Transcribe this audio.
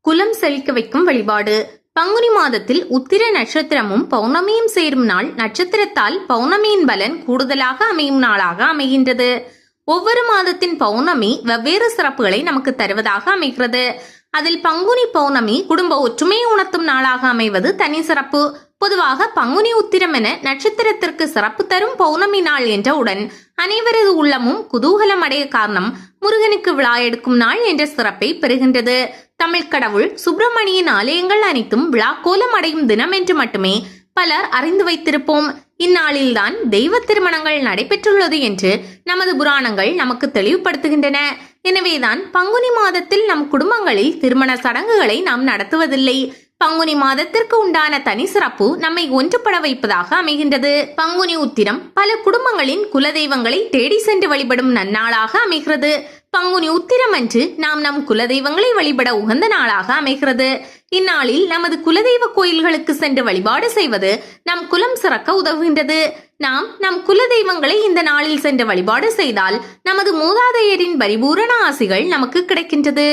குலம் செழிக்க வைக்கும் வழிபாடு. பங்குனி மாதத்தில் உத்திர நட்சத்திரமும் பௌர்ணமியும் சேரும் நாள். நட்சத்திரத்தால் பௌர்ணமியின் பலன் கூடுதலாக அமையும் நாளாக அமைகின்றது. ஒவ்வொரு மாதத்தின் பௌர்ணமி வெவ்வேறு சிறப்புகளை நமக்கு தருவதாக அமைகிறது. அதில் பங்குனி பௌர்ணமி குடும்ப ஒற்றுமையை உணர்த்தும் நாளாக அமைவது தனி சிறப்பு. பொதுவாக பங்குனி உத்திரம் என நட்சத்திரத்திற்கு சிறப்பு தரும் பௌர்ணமி நாள் என்றவுடன் அனைவரது உள்ளமும் குதூகலம் அடைய காரணம் முருகனுக்கு விழா எடுக்கும் நாள் என்ற சிறப்பை பெறுகின்றது. தமிழ் கடவுள் சுப்பிரமணியின் ஆலயங்கள் அனைத்தும் விழா கோலம் அடையும் தினம் என்று மட்டுமே பலர் அறிந்து வைத்திருப்போம். இந்நாளில்தான் தெய்வ திருமணங்கள் நடைபெற்றுள்ளது என்று நமது புராணங்கள் நமக்கு தெளிவுபடுத்துகின்றன. எனவேதான் பங்குனி மாதத்தில் நம் குடும்பங்களில் திருமண சடங்குகளை நாம் நடத்துவதில்லை. பங்குனி மாதத்திற்கு உண்டான தனி சிறப்பு நம்மை ஒன்றுபட வைப்பதாக அமைகின்றது. பங்குனி உத்திரம் பல குடும்பங்களின் குலதெய்வங்களை தேடி சென்று வழிபடும் நன்னாளாக அமைகிறது. பங்குனி உத்திரம் அன்று நாம் நம் குலதெய்வங்களை வழிபட உகந்த நாளாக அமைகிறது. இந்நாளில் நமது குலதெய்வ கோயில்களுக்கு சென்று வழிபாடு செய்வது நம் குலம் சிறக்க உதவுகின்றது. நாம் நம் குலதெய்வங்களை இந்த நாளில் சென்று வழிபாடு செய்தால் நமது மூதாதையரின் பரிபூரண ஆசிகள் நமக்கு கிடைக்கின்றது.